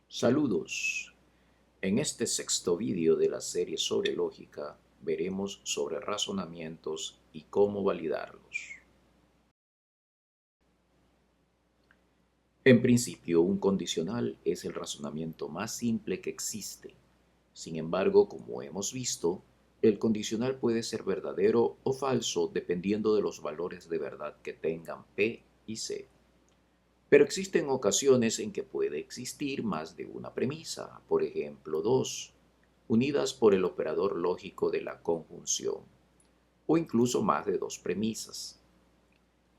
Saludos. En este sexto vídeo de la serie sobre lógica, veremos sobre razonamientos y cómo validarlos. En principio, un condicional es el razonamiento más simple que existe. Sin embargo, como hemos visto, el condicional puede ser verdadero o falso dependiendo de los valores de verdad que tengan P y C. Pero existen ocasiones en que puede existir más de una premisa, por ejemplo, dos, unidas por el operador lógico de la conjunción, o incluso más de dos premisas.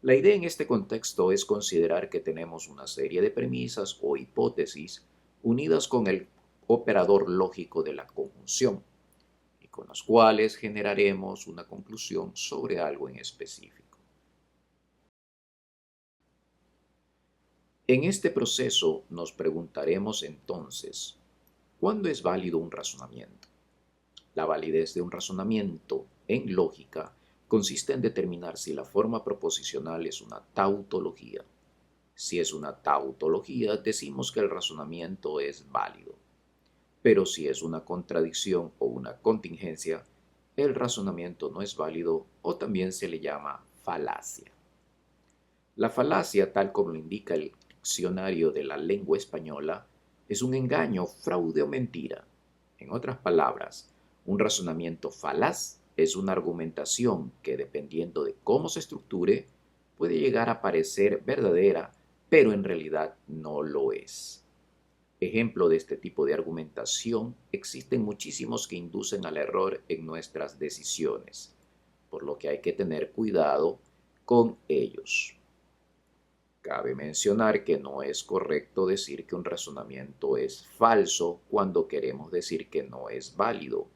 La idea en este contexto es considerar que tenemos una serie de premisas o hipótesis unidas con el operador lógico de la conjunción, y con las cuales generaremos una conclusión sobre algo en específico. En este proceso nos preguntaremos entonces, ¿cuándo es válido un razonamiento? La validez de un razonamiento en lógica consiste en determinar si la forma proposicional es una tautología. Si es una tautología, decimos que el razonamiento es válido. Pero si es una contradicción o una contingencia, el razonamiento no es válido o también se le llama falacia. La falacia, tal como lo indica el diccionario de la lengua española, es un engaño, fraude o mentira. En otras palabras, un razonamiento falaz es una argumentación que, dependiendo de cómo se estructure, puede llegar a parecer verdadera, pero en realidad no lo es. Ejemplo de este tipo de argumentación existen muchísimos que inducen al error en nuestras decisiones, por lo que hay que tener cuidado con ellos. Cabe mencionar que no es correcto decir que un razonamiento es falso cuando queremos decir que no es válido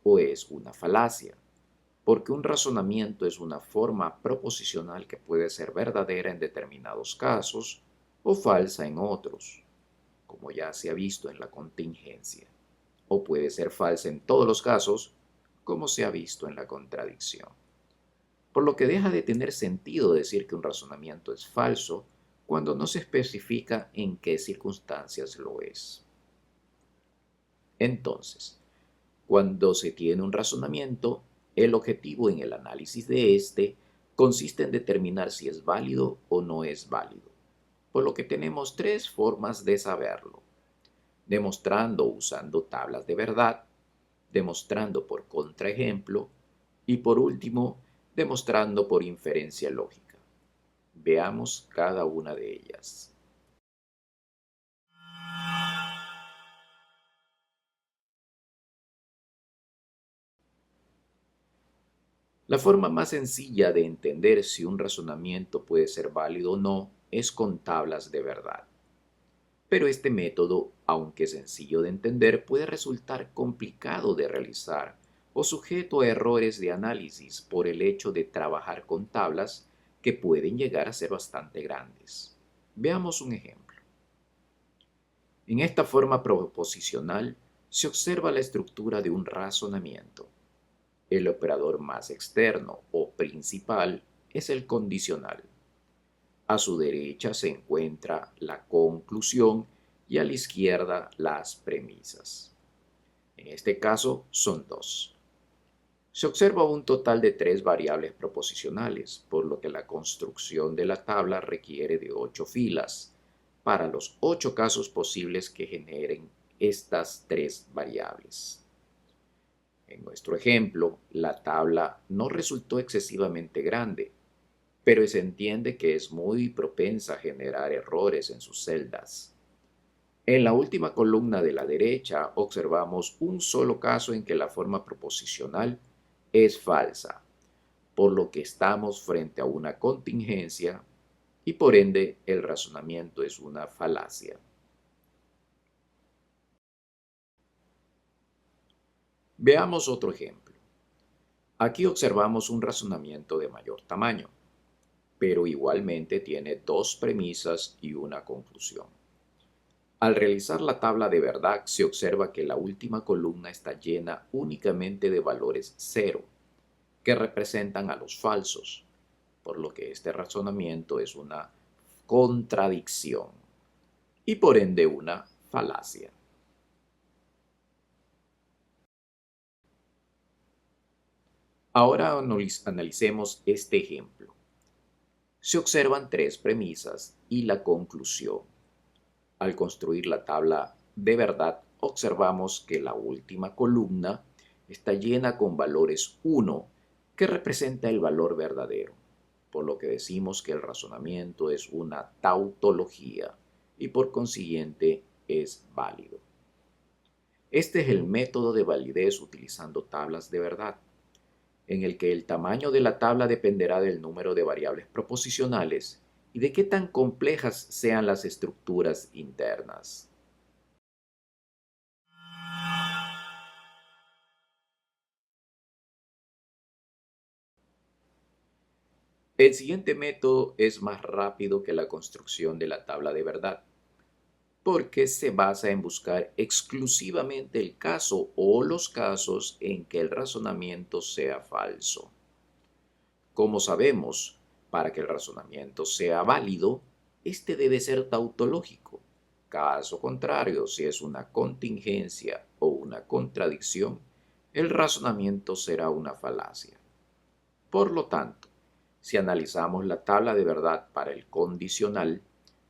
o es una falacia, porque un razonamiento es una forma proposicional que puede ser verdadera en determinados casos o falsa en otros, como ya se ha visto en la contingencia, o puede ser falsa en todos los casos, como se ha visto en la contradicción. Por lo que deja de tener sentido decir que un razonamiento es falso cuando no se especifica en qué circunstancias lo es. Entonces, cuando se tiene un razonamiento, el objetivo en el análisis de este consiste en determinar si es válido o no es válido, por lo que tenemos tres formas de saberlo: demostrando usando tablas de verdad, demostrando por contraejemplo y por último, demostrando por inferencia lógica. Veamos cada una de ellas. La forma más sencilla de entender si un razonamiento puede ser válido o no es con tablas de verdad. Pero este método, aunque sencillo de entender, puede resultar complicado de realizar o sujeto a errores de análisis por el hecho de trabajar con tablas que pueden llegar a ser bastante grandes. Veamos un ejemplo. En esta forma proposicional se observa la estructura de un razonamiento. El operador más externo o principal es el condicional. A su derecha se encuentra la conclusión y a la izquierda las premisas. En este caso son dos. Se observa un total de tres variables proposicionales, por lo que la construcción de la tabla requiere de 8 filas para los 8 casos posibles que generen estas tres variables. En nuestro ejemplo, la tabla no resultó excesivamente grande, pero se entiende que es muy propensa a generar errores en sus celdas. En la última columna de la derecha observamos un solo caso en que la forma proposicional es falsa, por lo que estamos frente a una contingencia y por ende el razonamiento es una falacia. Veamos otro ejemplo. Aquí observamos un razonamiento de mayor tamaño, pero igualmente tiene dos premisas y una conclusión. Al realizar la tabla de verdad se observa que la última columna está llena únicamente de valores cero, que representan a los falsos, por lo que este razonamiento es una contradicción y por ende una falacia. Ahora analicemos este ejemplo. Se observan tres premisas y la conclusión. Al construir la tabla de verdad, observamos que la última columna está llena con valores 1, que representa el valor verdadero, por lo que decimos que el razonamiento es una tautología y por consiguiente es válido. Este es el método de validez utilizando tablas de verdad, en el que el tamaño de la tabla dependerá del número de variables proposicionales y de qué tan complejas sean las estructuras internas. El siguiente método es más rápido que la construcción de la tabla de verdad, porque se basa en buscar exclusivamente el caso o los casos en que el razonamiento sea falso. Como sabemos, para que el razonamiento sea válido, este debe ser tautológico. Caso contrario, si es una contingencia o una contradicción, el razonamiento será una falacia. Por lo tanto, si analizamos la tabla de verdad para el condicional,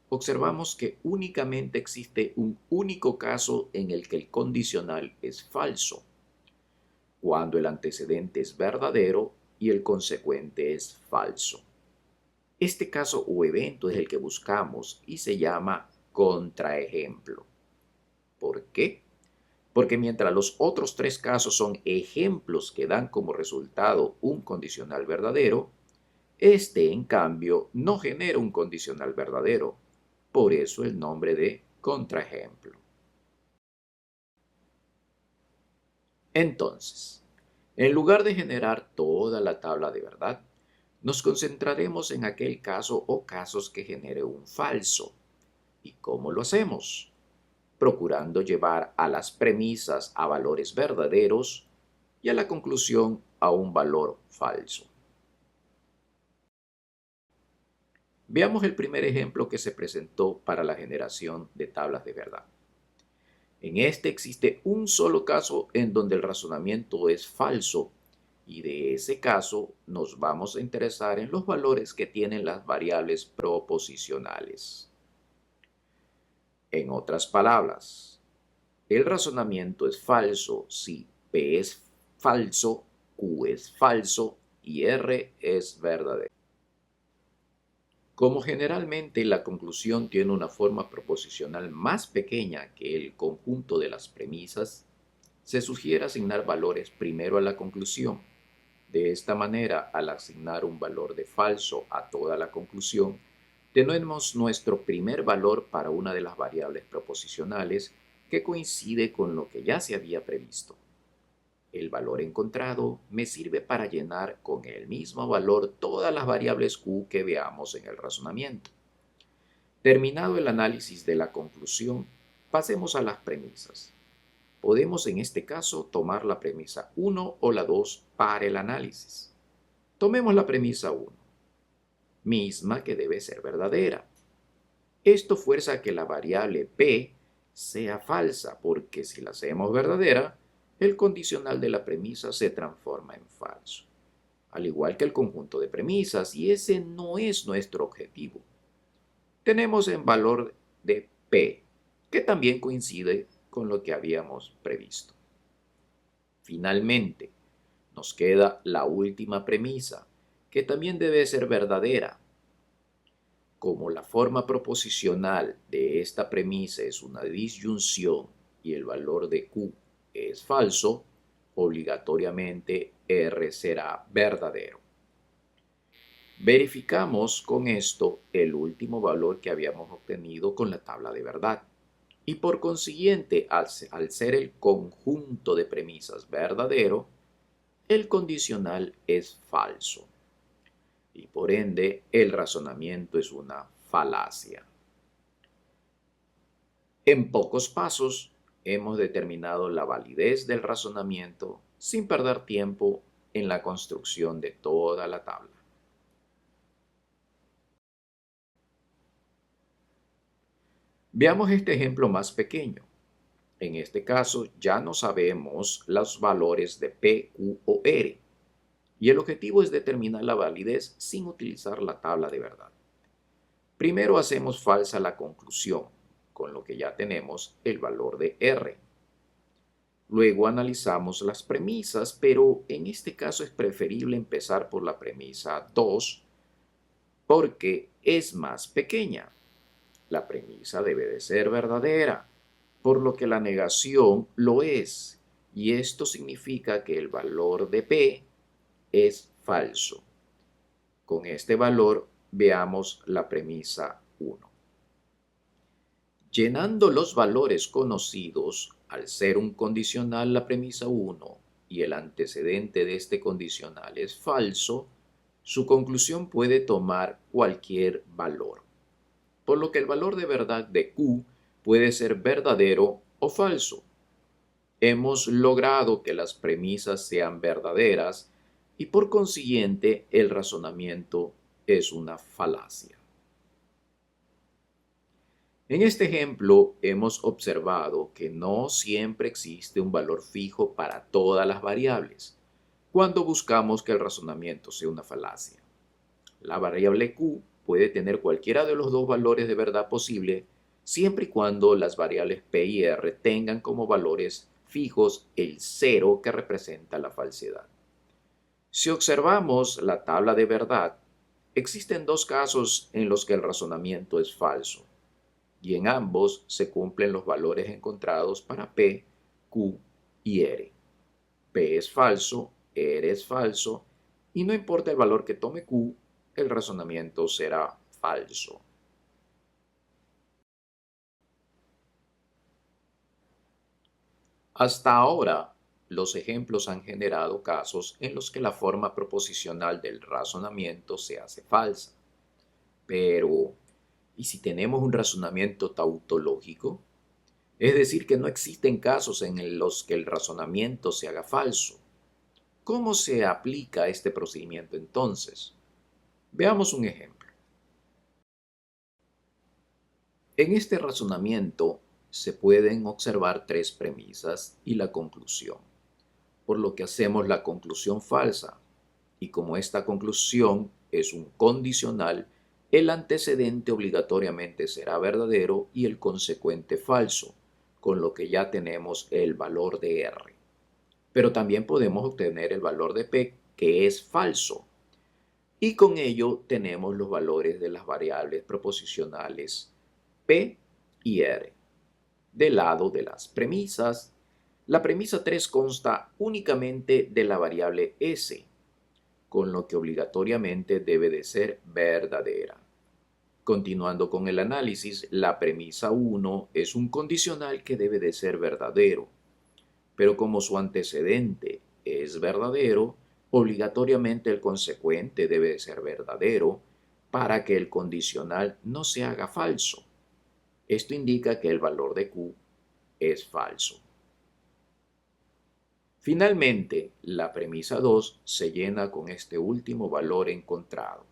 observamos que únicamente existe un único caso en el que el condicional es falso, cuando el antecedente es verdadero y el consecuente es falso. Este caso o evento es el que buscamos y se llama contraejemplo. ¿Por qué? Porque mientras los otros tres casos son ejemplos que dan como resultado un condicional verdadero, este, en cambio, no genera un condicional verdadero. Por eso el nombre de contraejemplo. Entonces, en lugar de generar toda la tabla de verdad, nos concentraremos en aquel caso o casos que genere un falso. ¿Y cómo lo hacemos? Procurando llevar a las premisas a valores verdaderos y a la conclusión a un valor falso. Veamos el primer ejemplo que se presentó para la generación de tablas de verdad. En este existe un solo caso en donde el razonamiento es falso y de ese caso nos vamos a interesar en los valores que tienen las variables proposicionales. En otras palabras, el razonamiento es falso si P es falso, Q es falso y R es verdadero. Como generalmente la conclusión tiene una forma proposicional más pequeña que el conjunto de las premisas, se sugiere asignar valores primero a la conclusión. De esta manera, al asignar un valor de falso a toda la conclusión, tenemos nuestro primer valor para una de las variables proposicionales que coincide con lo que ya se había previsto. El valor encontrado me sirve para llenar con el mismo valor todas las variables Q que veamos en el razonamiento. Terminado el análisis de la conclusión, pasemos a las premisas. Podemos en este caso tomar la premisa 1 o la 2 para el análisis. Tomemos la premisa 1, misma que debe ser verdadera. Esto fuerza a que la variable P sea falsa, porque si la hacemos verdadera, el condicional de la premisa se transforma en falso, al igual que el conjunto de premisas, y ese no es nuestro objetivo. Tenemos el valor de P, que también coincide con lo que habíamos previsto. Finalmente, nos queda la última premisa, que también debe ser verdadera. Como la forma proposicional de esta premisa es una disyunción y el valor de Q es falso, obligatoriamente R será verdadero. Verificamos con esto el último valor que habíamos obtenido con la tabla de verdad. Y por consiguiente, al ser el conjunto de premisas verdadero, el condicional es falso. Y por ende, el razonamiento es una falacia. En pocos pasos, hemos determinado la validez del razonamiento sin perder tiempo en la construcción de toda la tabla. Veamos este ejemplo más pequeño. En este caso ya no sabemos los valores de P, Q o R y el objetivo es determinar la validez sin utilizar la tabla de verdad. Primero hacemos falsa la conclusión, con lo que ya tenemos el valor de R. Luego analizamos las premisas, pero en este caso es preferible empezar por la premisa 2 porque es más pequeña. La premisa debe de ser verdadera, por lo que la negación lo es, y esto significa que el valor de P es falso. Con este valor veamos la premisa 1. Llenando los valores conocidos, al ser un condicional la premisa 1 y el antecedente de este condicional es falso, su conclusión puede tomar cualquier valor, por lo que el valor de verdad de Q puede ser verdadero o falso. Hemos logrado que las premisas sean verdaderas y por consiguiente el razonamiento es una falacia. En este ejemplo hemos observado que no siempre existe un valor fijo para todas las variables cuando buscamos que el razonamiento sea una falacia. La variable Q puede tener cualquiera de los dos valores de verdad posible siempre y cuando las variables P y R tengan como valores fijos el cero que representa la falsedad. Si observamos la tabla de verdad, existen dos casos en los que el razonamiento es falso, y en ambos se cumplen los valores encontrados para P, Q y R. P es falso, R es falso, y no importa el valor que tome Q, el razonamiento será falso. Hasta ahora, los ejemplos han generado casos en los que la forma proposicional del razonamiento se hace falsa. Pero, ¿y si tenemos un razonamiento tautológico? Es decir, que no existen casos en los que el razonamiento se haga falso. ¿Cómo se aplica este procedimiento entonces? Veamos un ejemplo. En este razonamiento se pueden observar tres premisas y la conclusión, por lo que hacemos la conclusión falsa, y como esta conclusión es un condicional, el antecedente obligatoriamente será verdadero y el consecuente falso, con lo que ya tenemos el valor de R. Pero también podemos obtener el valor de P, que es falso, y con ello tenemos los valores de las variables proposicionales P y R. Del lado de las premisas, la premisa 3 consta únicamente de la variable S, con lo que obligatoriamente debe de ser verdadera. Continuando con el análisis, la premisa 1 es un condicional que debe de ser verdadero, pero como su antecedente es verdadero, obligatoriamente el consecuente debe de ser verdadero para que el condicional no se haga falso. Esto indica que el valor de Q es falso. Finalmente, la premisa 2 se llena con este último valor encontrado.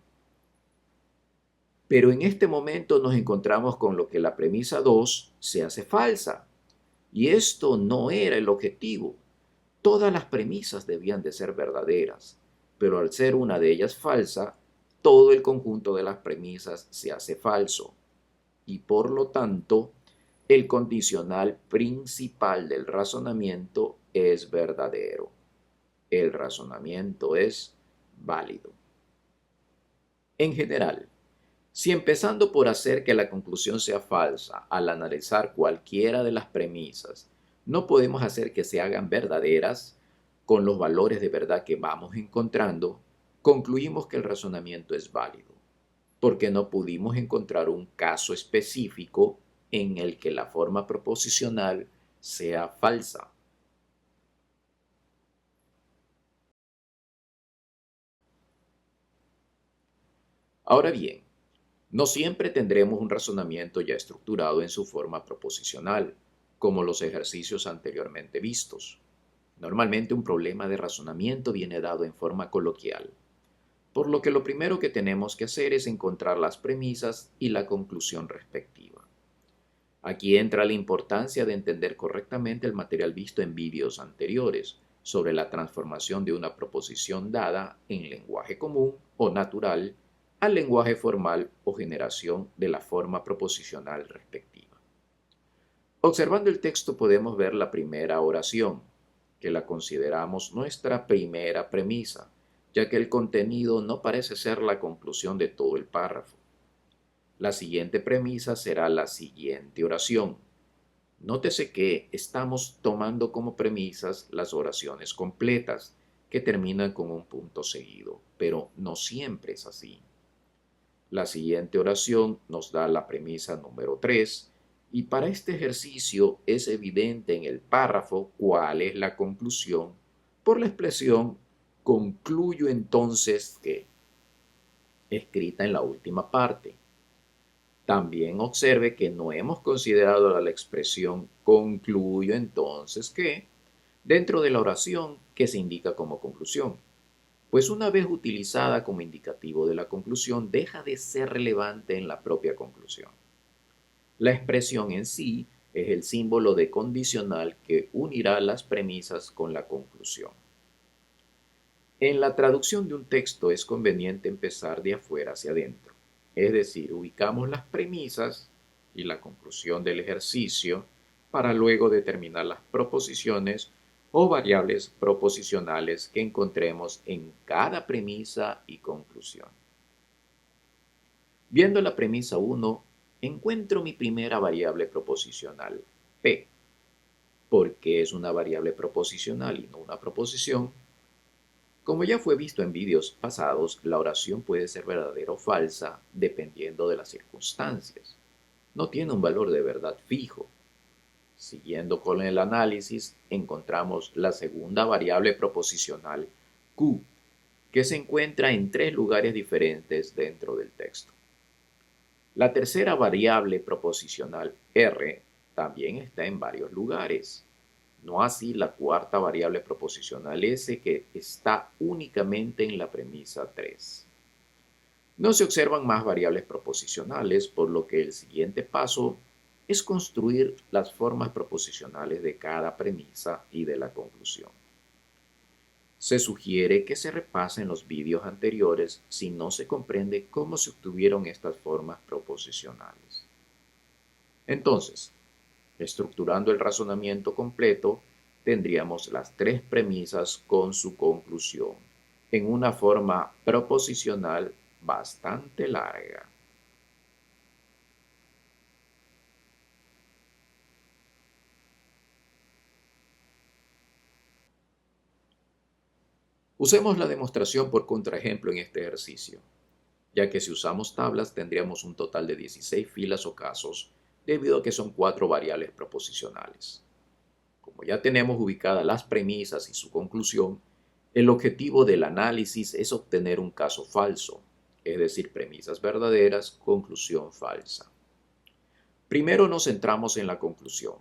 Pero en este momento nos encontramos con lo que la premisa 2 se hace falsa. Y esto no era el objetivo. Todas las premisas debían de ser verdaderas, pero al ser una de ellas falsa, todo el conjunto de las premisas se hace falso. Y por lo tanto, el condicional principal del razonamiento es verdadero. El razonamiento es válido. En general, si empezando por hacer que la conclusión sea falsa al analizar cualquiera de las premisas, no podemos hacer que se hagan verdaderas con los valores de verdad que vamos encontrando, concluimos que el razonamiento es válido, porque no pudimos encontrar un caso específico en el que la forma proposicional sea falsa. Ahora bien, no siempre tendremos un razonamiento ya estructurado en su forma proposicional, como los ejercicios anteriormente vistos. Normalmente un problema de razonamiento viene dado en forma coloquial, por lo que lo primero que tenemos que hacer es encontrar las premisas y la conclusión respectiva. Aquí entra la importancia de entender correctamente el material visto en vídeos anteriores sobre la transformación de una proposición dada en lenguaje común o natural al lenguaje formal o generación de la forma proposicional respectiva. Observando el texto podemos ver la primera oración, que la consideramos nuestra primera premisa, ya que el contenido no parece ser la conclusión de todo el párrafo. La siguiente premisa será la siguiente oración. Nótese que estamos tomando como premisas las oraciones completas, que terminan con un punto seguido, pero no siempre es así. La siguiente oración nos da la premisa número 3 y para este ejercicio es evidente en el párrafo cuál es la conclusión por la expresión concluyo entonces que, escrita en la última parte. También observe que no hemos considerado la expresión concluyo entonces que dentro de la oración que se indica como conclusión, pues una vez utilizada como indicativo de la conclusión deja de ser relevante en la propia conclusión. La expresión en sí es el símbolo de condicional que unirá las premisas con la conclusión. En la traducción de un texto es conveniente empezar de afuera hacia adentro, es decir, ubicamos las premisas y la conclusión del ejercicio para luego determinar las proposiciones o variables proposicionales que encontremos en cada premisa y conclusión. Viendo la premisa 1, encuentro mi primera variable proposicional, P. ¿Por qué es una variable proposicional y no una proposición? Como ya fue visto en vídeos pasados, la oración puede ser verdadera o falsa dependiendo de las circunstancias. No tiene un valor de verdad fijo. Siguiendo con el análisis, encontramos la segunda variable proposicional, Q, que se encuentra en 3 lugares diferentes dentro del texto. La tercera variable proposicional, R, también está en varios lugares. No así la cuarta variable proposicional S, que está únicamente en la premisa 3. No se observan más variables proposicionales, por lo que el siguiente paso es construir las formas proposicionales de cada premisa y de la conclusión. Se sugiere que se repasen los vídeos anteriores si no se comprende cómo se obtuvieron estas formas proposicionales. Entonces, estructurando el razonamiento completo, tendríamos las 3 premisas con su conclusión, en una forma proposicional bastante larga. Usemos la demostración por contraejemplo en este ejercicio, ya que si usamos tablas tendríamos un total de 16 filas o casos, debido a que son 4 variables proposicionales. Como ya tenemos ubicadas las premisas y su conclusión, el objetivo del análisis es obtener un caso falso, es decir, premisas verdaderas, conclusión falsa. Primero nos centramos en la conclusión.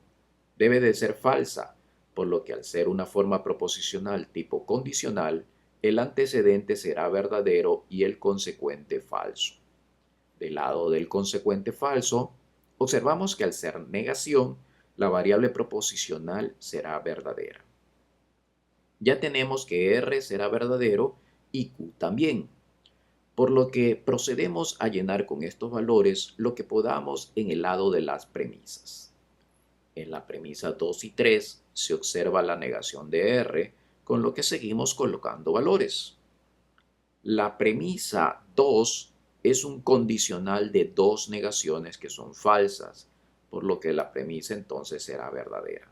Debe de ser falsa, por lo que al ser una forma proposicional tipo condicional, el antecedente será verdadero y el consecuente falso. Del lado del consecuente falso, observamos que al ser negación, la variable proposicional será verdadera. Ya tenemos que R será verdadero y Q también, por lo que procedemos a llenar con estos valores lo que podamos en el lado de las premisas. En la premisa 2 y 3 se observa la negación de R, con lo que seguimos colocando valores. La premisa 2 es un condicional de 2 negaciones que son falsas, por lo que la premisa entonces será verdadera.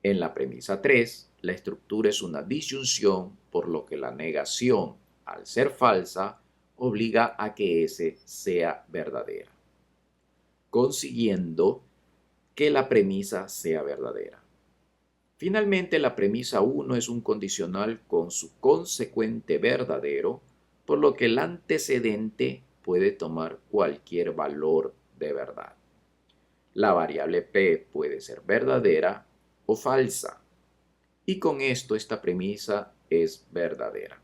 En la premisa 3, la estructura es una disyunción, por lo que la negación, al ser falsa, obliga a que S sea verdadera, consiguiendo que la premisa sea verdadera. Finalmente, la premisa 1 es un condicional con su consecuente verdadero, por lo que el antecedente puede tomar cualquier valor de verdad. La variable P puede ser verdadera o falsa, y con esto esta premisa es verdadera.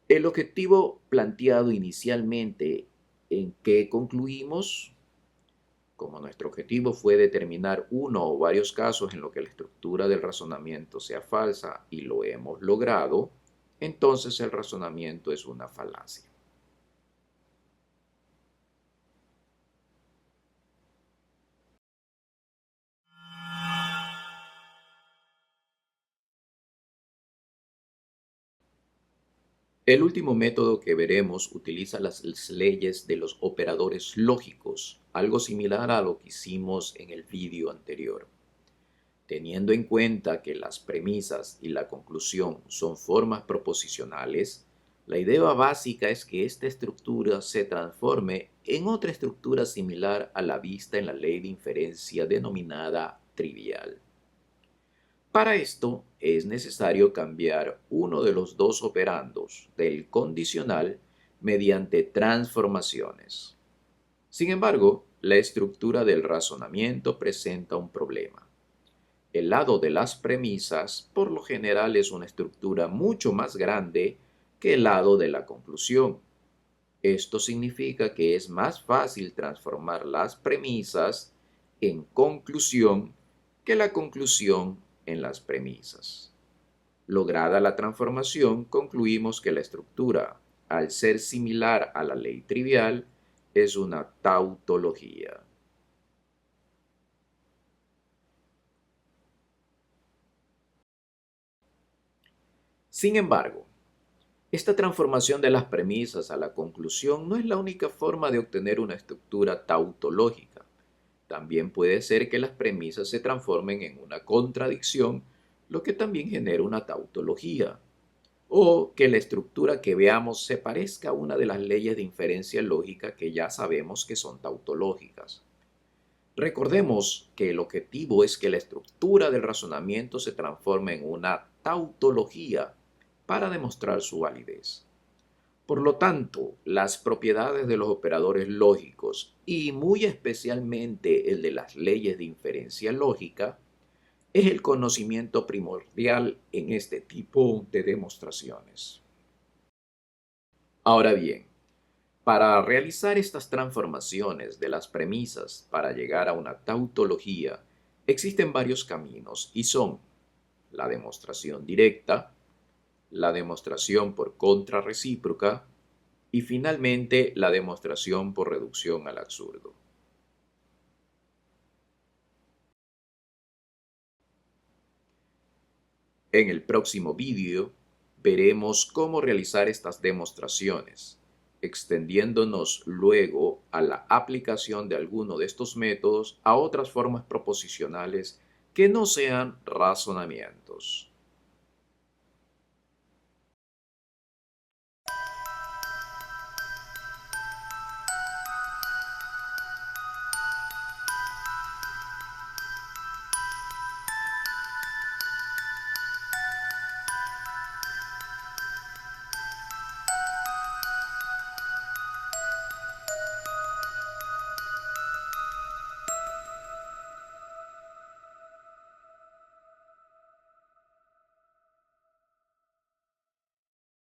El objetivo planteado inicialmente en que concluimos Como nuestro objetivo fue determinar uno o varios casos en los que la estructura del razonamiento sea falsa y lo hemos logrado, entonces el razonamiento es una falacia. El último método que veremos utiliza las leyes de los operadores lógicos, algo similar a lo que hicimos en el vídeo anterior. Teniendo en cuenta que las premisas y la conclusión son formas proposicionales, la idea básica es que esta estructura se transforme en otra estructura similar a la vista en la ley de inferencia denominada trivial. Para esto es necesario cambiar uno de los dos operandos del condicional mediante transformaciones. Sin embargo, la estructura del razonamiento presenta un problema. El lado de las premisas, por lo general, es una estructura mucho más grande que el lado de la conclusión. Esto significa que es más fácil transformar las premisas en conclusión que la conclusión en las premisas. Lograda la transformación, concluimos que la estructura, al ser similar a la ley trivial, es una tautología. Sin embargo, esta transformación de las premisas a la conclusión no es la única forma de obtener una estructura tautológica. También puede ser que las premisas se transformen en una contradicción, lo que también genera una tautología, o que la estructura que veamos se parezca a una de las leyes de inferencia lógica que ya sabemos que son tautológicas. Recordemos que el objetivo es que la estructura del razonamiento se transforme en una tautología para demostrar su validez. Por lo tanto, las propiedades de los operadores lógicos y muy especialmente el de las leyes de inferencia lógica es el conocimiento primordial en este tipo de demostraciones. Ahora bien, para realizar estas transformaciones de las premisas para llegar a una tautología, existen varios caminos y son la demostración directa, la demostración por contrarrecíproca y finalmente la demostración por reducción al absurdo. En el próximo vídeo veremos cómo realizar estas demostraciones, extendiéndonos luego a la aplicación de alguno de estos métodos a otras formas proposicionales que no sean razonamientos.